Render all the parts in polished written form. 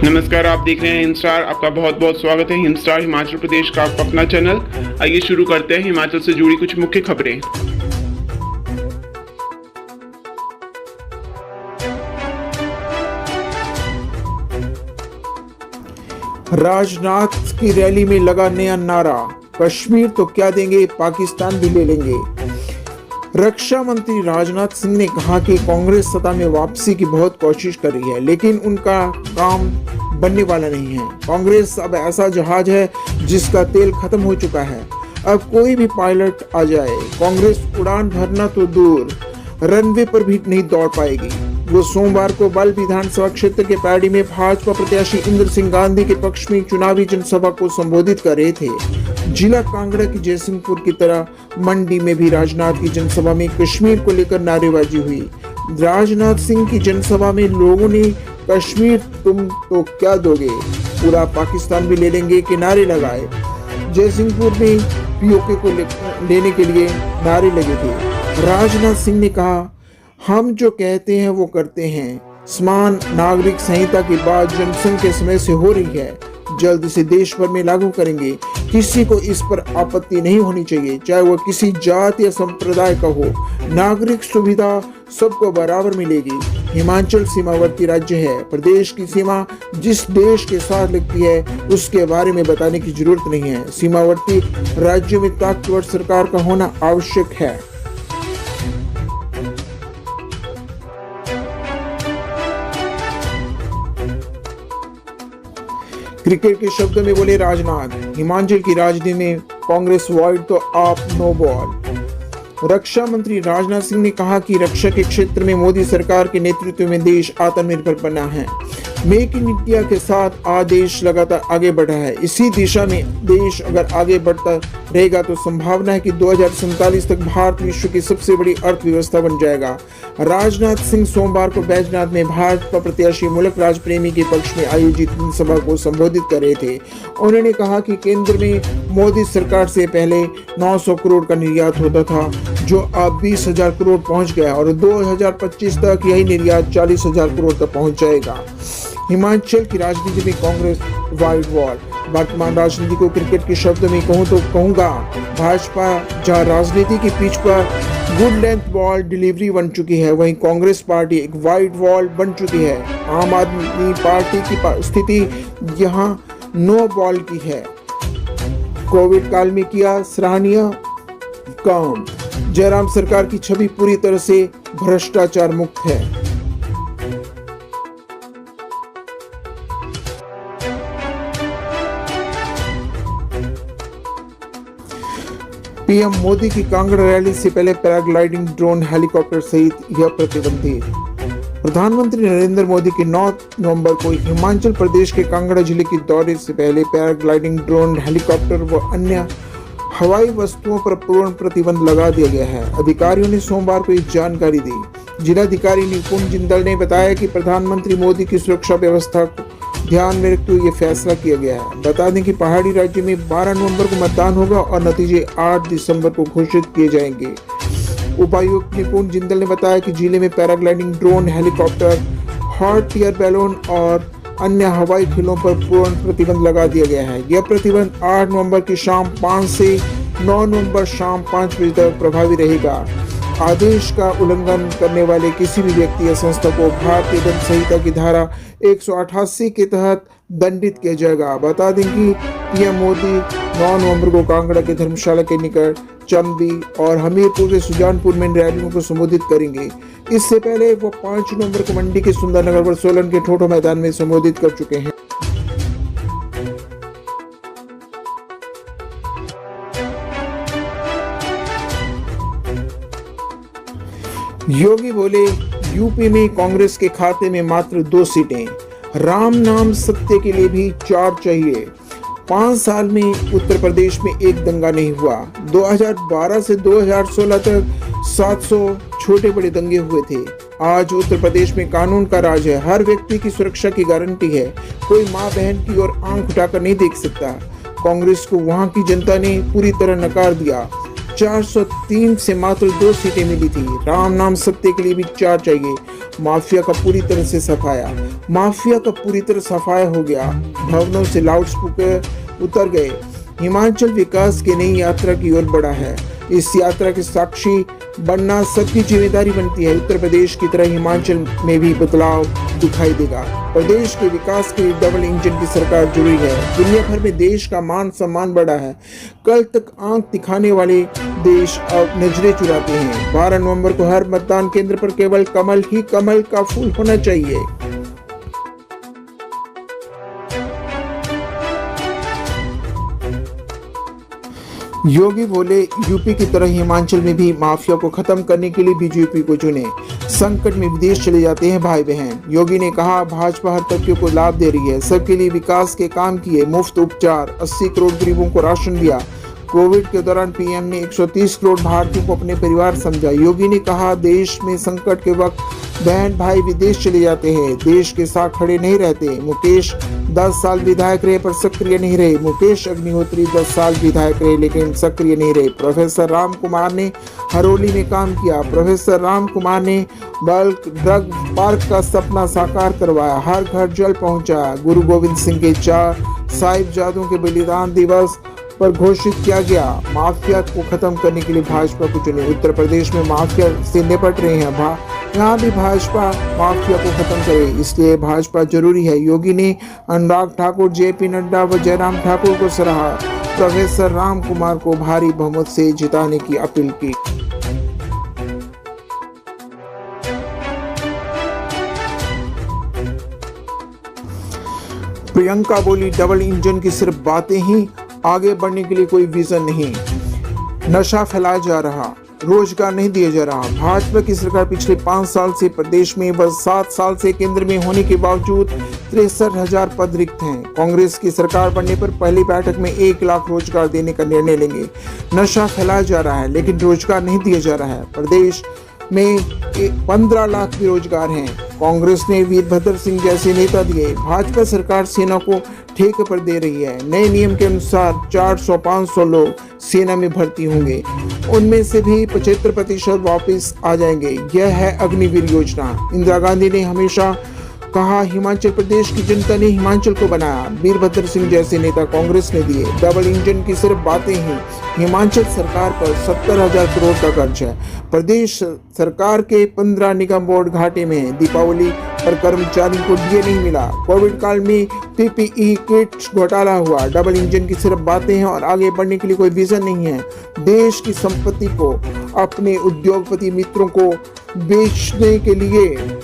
नमस्कार, आप देख रहे हैं हिमस्टार। आपका बहुत बहुत स्वागत है। हिमस्टार हिमाचल प्रदेश का आपका अपना चैनल। आइए शुरू करते हैं हिमाचल से जुड़ी कुछ मुख्य खबरें। राजनाथ की रैली में लगा नया नारा, कश्मीर तो क्या देंगे, पाकिस्तान भी ले लेंगे। रक्षा मंत्री राजनाथ सिंह ने कहा कि कांग्रेस सत्ता में वापसी की बहुत कोशिश कर रही है, लेकिन उनका काम बनने वाला नहीं है। कांग्रेस अब ऐसा जहाज है जिसका तेल खत्म हो चुका है। अब कोई भी पायलट आ जाए, कांग्रेस उड़ान भरना तो दूर, रनवे पर भी नहीं दौड़ पाएगी। वो सोमवार को बल्ह विधानसभा क्षेत्र के पैड़ी में भाजपा प्रत्याशी इंद्र सिंह गांधी के पक्ष में चुनावी जनसभा को संबोधित कर रहे थे। जिला कांगड़ा की जयसिंहपुर की तरह मंडी में भी राजनाथ की जनसभा में कश्मीर को लेकर नारेबाजी हुई। राजनाथ सिंह की जनसभा में लोगों ने कश्मीर तुम तो क्या दोगे, पूरा पाकिस्तान भी ले लेंगे के नारे लगाए। जयसिंहपुर में पीओके को लेने के लिए नारे लगे थे। राजनाथ सिंह ने कहा, हम जो कहते हैं वो करते हैं। समान नागरिक संहिता की बात जनसंघ के समय से हो रही है, जल्द से देश भर में लागू करेंगे। किसी को इस पर आपत्ति नहीं होनी चाहिए, चाहे वो किसी जाति या संप्रदाय का हो। नागरिक सुविधा सबको बराबर मिलेगी। हिमाचल सीमावर्ती राज्य है। प्रदेश की सीमा जिस देश के साथ लगती है उसके बारे में बताने की जरूरत नहीं है। सीमावर्ती राज्यों में ताकतवर सरकार का होना आवश्यक है। क्रिकेट के शब्दों में बोले राजनाथ, हिमाचल की राजनीति में कांग्रेस वाइड तो आप नो बॉल। रक्षा मंत्री राजनाथ सिंह ने कहा कि रक्षा के क्षेत्र में मोदी सरकार के नेतृत्व में देश आत्मनिर्भर बना है। मेक इन इंडिया के साथ आज देश लगातार आगे बढ़ा है। इसी दिशा में देश अगर आगे बढ़ता रहेगा तो संभावना है कि 2047 तक भारत विश्व की सबसे बड़ी अर्थव्यवस्था बन जाएगा। राजनाथ सिंह सोमवार को बैजनाथ में भाजपा प्रत्याशी मुल्क राज प्रेमी के पक्ष में आयोजित जनसभा को संबोधित कर रहे थे। उन्होंने कहा कि केंद्र में मोदी सरकार से पहले 900 करोड़ का निर्यात होता था, जो अब 20,000 करोड़ पहुंच गया और 2025 तक यही निर्यात 40,000 करोड़ तक पहुंच जाएगा। हिमाचल की राजनीति में कांग्रेस वाइड वॉल। वर्तमान राजनीति को क्रिकेट के शब्दों में कहूं तो कहूंगा, भाजपा जहां राजनीति की पिच पर गुड लेंथ बॉल डिलीवरी बन चुकी है, वहीं कांग्रेस पार्टी एक वाइड वॉल बन चुकी है। आम आदमी पार्टी की स्थिति यहां नो बॉल की है। कोविड काल में किया सराहनीय काम। जयराम सरकार की छवि पूरी तरह से भ्रष्टाचार मुक्त है। पीएम मोदी की कांगड़ा रैली से पहले पैराग्लाइडिंग, ड्रोन, हेलीकॉप्टर सहित यह प्रतिबंधित। प्रधानमंत्री नरेंद्र मोदी के 9 नवंबर को हिमाचल प्रदेश के कांगड़ा जिले के दौरे से पहले पैराग्लाइडिंग, ड्रोन, हेलीकॉप्टर व अन्य हवाई वस्तुओं पर पूर्ण प्रतिबंध लगा दिया गया है। अधिकारियों ने सोमवार को इस जानकारी दी। जिलाधिकारी निपुण जिंदल ने बताया कि प्रधानमंत्री मोदी की सुरक्षा व्यवस्था को ध्यान में रखते हुए यह फैसला किया गया है। बता दें कि पहाड़ी राज्य में 12 नवंबर को मतदान होगा और नतीजे 8 दिसंबर को घोषित किए जाएंगे। उपायुक्त निपुण जिंदल ने बताया कि जिले में paragliding, drone, helicopter, hot air balloon और अन्य हवाई खेलों पर पूर्ण प्रतिबंध लगा दिया गया है। यह प्रतिबंध 8 नवंबर की शाम 5 से 9 नवंबर शाम 5 बजे तक प्रभावी रहेगा। आदेश का उल्लंघन करने वाले किसी भी व्यक्ति या संस्था को भारतीय दंड संहिता की धारा 188 के तहत दंडित किया जाएगा। बता दें कि पीएम मोदी 9 नवंबर को कांगड़ा के धर्मशाला के निकट चंबी और हमीरपुर के सुजानपुर में रैलियों को संबोधित करेंगे। इससे पहले वो 5 नवंबर को मंडी के सुंदरनगर व सोलन के ठोठो मैदान में संबोधित कर चुके हैं। योगी बोले, यूपी में कांग्रेस के खाते में मात्र 2 सीटें। राम नाम सत्य के लिए भी 4 चाहिए। 5 साल में उत्तर प्रदेश में एक दंगा नहीं हुआ। 2012 से 2016 तक 700 छोटे बड़े दंगे हुए थे। आज उत्तर प्रदेश में कानून का राज है। हर व्यक्ति की सुरक्षा की गारंटी है। कोई माँ बहन की ओर आंख उठाकर नहीं देख सकता। कांग्रेस को वहां की जनता ने पूरी तरह नकार दिया। 403 से मात्र 2 सीटें मिली थी। राम नाम सत्य के लिए भी 4 चाहिए। माफिया का पूरी तरह से सफाया हो गया। भवनों से लाउडस्पीकर उतर गए। हिमाचल विकास की नई यात्रा की ओर बढ़ा है। इस यात्रा के साक्षी बनना सबकी जिम्मेदारी बनती है। उत्तर प्रदेश की तरह हिमाचल में भी बदलाव दिखाई देगा। प्रदेश के विकास के लिए डबल इंजन की सरकार जुड़ी है। दुनिया भर में देश का मान सम्मान बढ़ा है। कल तक आंख दिखाने वाले देश अब नजरें चुराते हैं। 12 नवंबर को हर मतदान केंद्र पर केवल कमल ही कमल का फूल होना चाहिए। योगी बोले, यूपी की तरह हिमाचल में भी माफिया को खत्म करने के लिए बीजेपी को चुने। संकट में विदेश चले जाते हैं भाई बहन। योगी ने कहा, भाजपा हर तबके को लाभ दे रही है। सबके लिए विकास के काम किए। मुफ्त उपचार, 80 करोड़ गरीबों को राशन दिया। कोविड के दौरान पीएम ने 130 करोड़ भारतीयों को अपने परिवार समझा। योगी ने कहा, देश में संकट के वक्त बहन भाई विदेश चले जाते हैं, देश के साथ खड़े नहीं रहते। मुकेश 10 साल विधायक रहे पर सक्रिय नहीं रहे। मुकेश अग्निहोत्री 10 साल विधायक रहे लेकिन सक्रिय नहीं रहे। प्रोफेसर राम कुमार ने हरोली में काम किया। प्रोफेसर राम कुमार ने बल्क ड्रग पार्क का सपना साकार करवाया। हर घर जल पहुंचाया। गुरु गोविंद सिंह के 4 साहिबजादों के बलिदान दिवस पर घोषित किया गया। माफिया को खत्म करने के लिए भाजपा को चुने। उत्तर प्रदेश में माफिया से निपट रहे हैं। यहाँ भी भाजपा माफिया को खत्म करे, इसलिए भाजपा जरूरी है। योगी ने अनुराग ठाकुर, जेपी नड्डा व जयराम ठाकुर को सराहा। प्रोफेसर राम कुमार को भारी बहुमत से जिताने की अपील की। प्रियंका बोली, डबल इंजन की सिर्फ बातें ही, आगे बढ़ने के लिए कोई विजन नहीं। नशा फैलाया जा रहा, रोजगार नहीं दिया जा रहा। भाजपा की सरकार पिछले 5 साल से प्रदेश में व 7 साल से केंद्र में होने के बावजूद 63,000 पद रिक्त हैं। कांग्रेस की सरकार बनने पर पहली बैठक में 1 लाख रोजगार देने का निर्णय लेंगे। नशा फैलाया जा रहा है लेकिन रोजगार नहीं दिया जा रहा है। प्रदेश में 15 लाख बेरोजगार हैं। कांग्रेस ने वीरभद्र सिंह जैसे नेता दिए। भाजपा सरकार सेना को ठेके पर दे रही है। नए नियम के अनुसार 400-500 लोग सेना में भर्ती होंगे, उनमें से भी 75% वापस आ जाएंगे। यह है अग्निवीर योजना। इंदिरा गांधी ने हमेशा कहा, हिमाचल प्रदेश की जनता ने हिमाचल को बनाया। वीरभद्र सिंह जैसे नेता कांग्रेस ने दिए। डबल इंजन की सिर्फ बातें ही। हिमाचल सरकार पर 70,000 करोड़ का कर्ज है। प्रदेश सरकार के 15 निगम बोर्ड घाटे में है। दीपावली पर कर्मचारी को डीए नहीं मिला। कोविड काल में पीपीई किट घोटाला हुआ। डबल इंजन की सिर्फ बातें हैं और आगे बढ़ने के लिए कोई विजन नहीं है। देश की संपत्ति को अपने उद्योगपति मित्रों को बेचने के लिए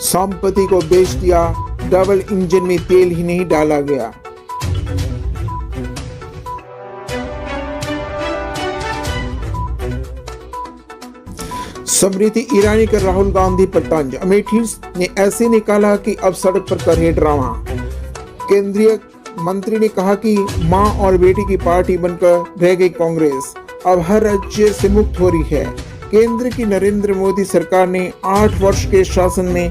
संपत्ति को बेच दिया। डबल इंजन में तेल ही नहीं डाला गया। स्मृति ईरानी का राहुल गांधी पर तंज। अमेठी ने ऐसे निकाला कि अब सड़क पर कर रहे ड्रामा। केंद्रीय मंत्री ने कहा कि मां और बेटी की पार्टी बनकर रह गई कांग्रेस, अब हर राज्य से मुक्त हो रही है। केंद्र की नरेंद्र मोदी सरकार ने 8 वर्ष के शासन में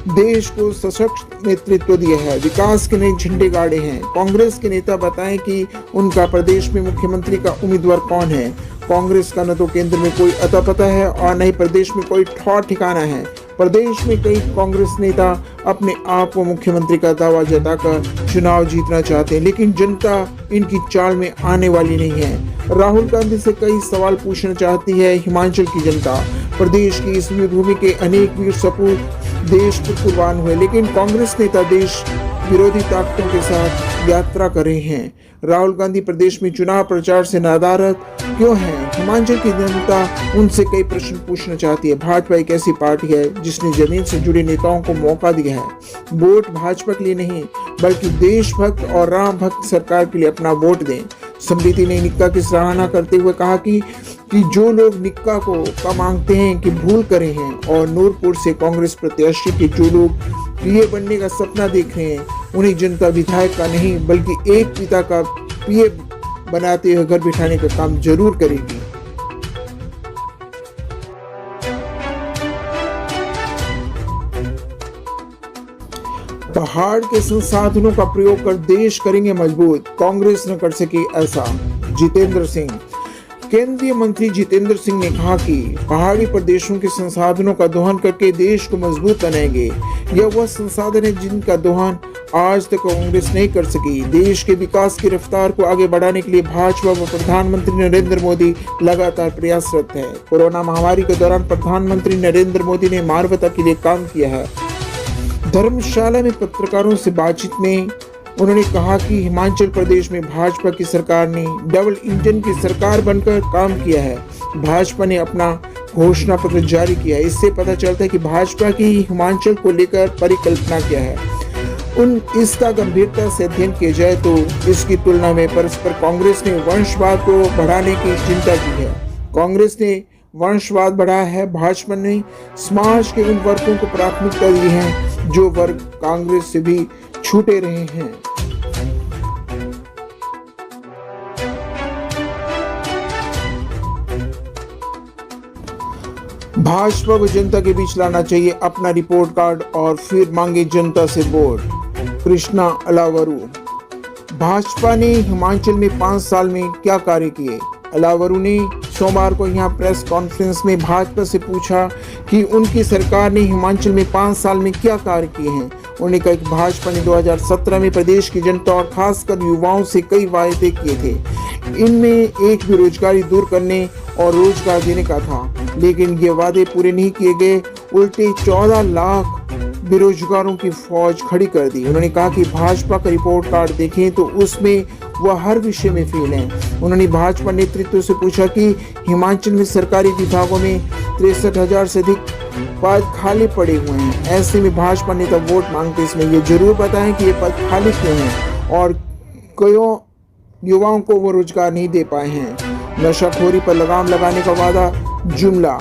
देश को सशक्त नेतृत्व दिया है। विकास के नए झंडे गाड़े हैं। कांग्रेस के नेता बताएं कि उनका प्रदेश में मुख्यमंत्री का उम्मीदवार कौन है। कांग्रेस का न तो केंद्र में कोई अता पता है और न ही प्रदेश में कोई ठौर ठिकाना है। प्रदेश में कई कांग्रेस नेता अपने आप को मुख्यमंत्री का दावा जताकर चुनाव जीतना चाहते हैं, लेकिन जनता इनकी चाल में आने वाली नहीं है। राहुल गांधी से कई सवाल पूछना चाहती है हिमाचल की जनता। प्रदेश की इस भूमि के अनेक वीर सपूत देश को कुर्बान हुए, लेकिन कांग्रेस नेता देश विरोधी ताकतों के साथ यात्रा कर रहे हैं। राहुल गांधी प्रदेश में चुनाव प्रचार से नादारत क्यों है? हिमाचल की जनता उनसे कई प्रश्न पूछना चाहती है। भाजपा एक ऐसी पार्टी है जिसने जमीन से जुड़े नेताओं को मौका दिया है। वोट भाजपा के लिए नहीं बल्कि देशभक्त और राम भक्त सरकार के लिए अपना वोट दें। स्मृति ने निक्का की सराहना करते हुए कहा कि जो लोग निक्का को कम मांगते हैं कि भूल करे हैं, और नूरपुर से कांग्रेस प्रत्याशी के जो लोग पीए बनने का सपना देख रहे हैं, उन्हें जनता विधायक का नहीं बल्कि एक पिता का पीए बनाते हुए घर बिठाने का काम जरूर करेगी। पहाड़ के संसाधनों का प्रयोग कर देश करेंगे मजबूत, कांग्रेस न कर सकी ऐसा। जितेंद्र सिंह। केंद्रीय मंत्री जितेंद्र सिंह ने कहा कि पहाड़ी प्रदेशों के संसाधनों का दोहन करके देश को मजबूत बनाएंगे। यह वह संसाधन है जिनका दोहन आज तक कांग्रेस नहीं कर सकी। देश के विकास की रफ्तार को आगे बढ़ाने के लिए भाजपा व प्रधानमंत्री नरेंद्र मोदी लगातार प्रयासरत है। कोरोना महामारी के दौरान प्रधानमंत्री नरेंद्र मोदी ने मानवता के लिए काम किया है। धर्मशाला में पत्रकारों से बातचीत में उन्होंने कहा कि हिमाचल प्रदेश में भाजपा की सरकार ने डबल इंजन की सरकार बनकर काम किया है। भाजपा ने अपना घोषणा पत्र जारी किया है। इससे पता चलता है कि भाजपा की हिमाचल को लेकर परिकल्पना क्या है। इसका गंभीरता से अध्ययन किया जाए तो इसकी तुलना में परस्पर कांग्रेस ने वंशवाद को बढ़ाने की चिंता की है। कांग्रेस ने वंशवाद बढ़ाया है, भाजपा ने समाज के उन वर्गों को प्राथमिकता दी है जो वर्ग कांग्रेस से भी छूटे रहे हैं। भाजपा को जनता के बीच लाना चाहिए अपना रिपोर्ट कार्ड और फिर मांगे जनता से वोट। कृष्णा अलावरू। भाजपा ने हिमाचल में 5 साल में क्या कार्य किए? अलावरू ने सोमवार को यहां प्रेस कॉन्फ्रेंस में भाजपा से पूछा कि उनकी सरकार ने हिमाचल में 5 साल में क्या कार्य किए हैं। उन्होंने कहा कि भाजपा ने 2017 में प्रदेश की जनता और खासकर युवाओं से कई वायदे किए थे। इनमें एक बेरोजगारी दूर करने और रोजगार देने का था, लेकिन ये वादे पूरे नहीं किए गए। उल्टे 14 लाख बेरोजगारों की फौज खड़ी कर दी। उन्होंने कहा कि भाजपा का रिपोर्ट कार्ड देखें तो उसमें वह हर विषय में फेल है। उन्होंने भाजपा नेतृत्व से पूछा कि हिमाचल में सरकारी विभागों में 63,000 से अधिक पद खाली पड़े हुए हैं। ऐसे में भाजपा नेता वोट मांगते इसमें ये जरूर बताएं कि ये पद खाली क्यों हैं और क्यों युवाओं को वो रोजगार नहीं दे पाए हैं। नशाखोरी पर लगाम लगाने का वादा जुमला।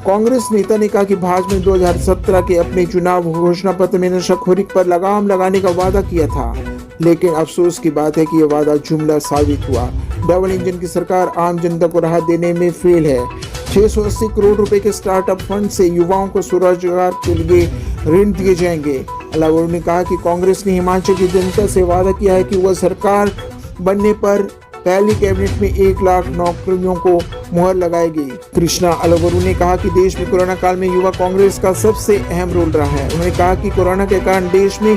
कांग्रेस नेता ने कहा कि भाजपा ने 2017 के अपने चुनाव घोषणा पत्र में नशाखोरी पर लगाम लगाने का वादा किया था, लेकिन अफसोस की बात है कि यह वादा जुमला साबित हुआ। डबल इंजन की सरकार आम जनता को राहत देने में फेल है। 680 करोड़ रुपए के स्टार्टअप फंड से युवाओं को स्वरोजगार के लिए ऋण दिए जाएंगे। अलावा ने कहा कि कांग्रेस ने हिमाचल की जनता से वादा किया है कि वह सरकार बनने पर पहली कैबिनेट में 1 लाख नौकरियों को मुहर लगाएगी। कृष्णा अलावरू ने कहा कि देश में कोरोना काल में युवा कांग्रेस का सबसे अहम रोल रहा है। उन्होंने कहा कि कोरोना के कारण देश में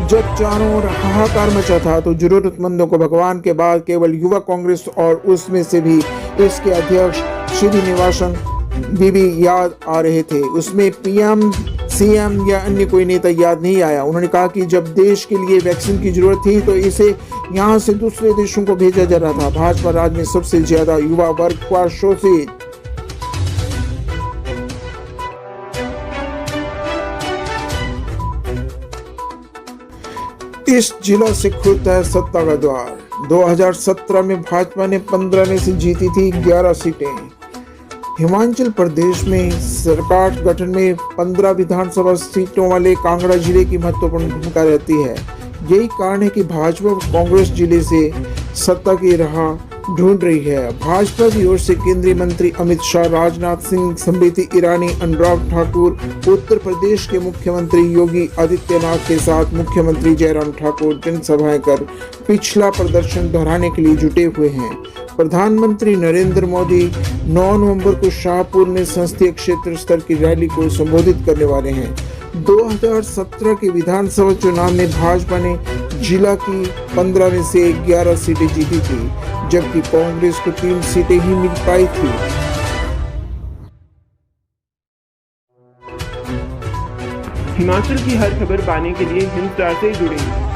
जब चारों ओर हाहाकार मचा था तो जरूरतमंदों को भगवान के बाद केवल युवा कांग्रेस और उसमें से भी इसके अध्यक्ष श्रीनिवासन बीबी याद आ रहे थे। उसमें पीएम सीएम या अन्य कोई नेता याद नहीं आया। उन्होंने कहा कि जब देश के लिए वैक्सीन की जरूरत थी तो इसे यहां से दूसरे देशों को भेजा जा रहा था। भाजपा राज्य में सबसे ज्यादा युवा वर्ग हुआ शोषित। इस जिला से खुलता है सत्ता का द्वार। 2017 में भाजपा ने 15 में से जीती थी 11 सीटें। हिमाचल प्रदेश में सरकार गठन में 15 विधानसभा सीटों वाले कांगड़ा जिले की महत्वपूर्ण भूमिका रहती है। यही कारण है कि भाजपा कांग्रेस जिले से सत्ता की राह ढूंढ रही है। भाजपा की ओर से केंद्रीय मंत्री अमित शाह, राजनाथ सिंह, स्मृति ईरानी, अनुराग ठाकुर, उत्तर प्रदेश के मुख्यमंत्री योगी आदित्यनाथ के साथ मुख्यमंत्री जयराम ठाकुर जनसभाएं कर पिछला प्रदर्शन दोहराने के लिए जुटे हुए हैं। प्रधानमंत्री नरेंद्र मोदी 9 नवंबर को शाहपुर में संसदीय क्षेत्र स्तर की रैली को संबोधित करने वाले हैं। 2017 के विधानसभा चुनाव में भाजपा ने जिला की 15 में से 11 सीटें जीती थी, जबकि कांग्रेस को 3 सीटें ही मिल पाई थी। हिमाचल की हर खबर पाने के लिए हिंद स्टार से जुड़ें।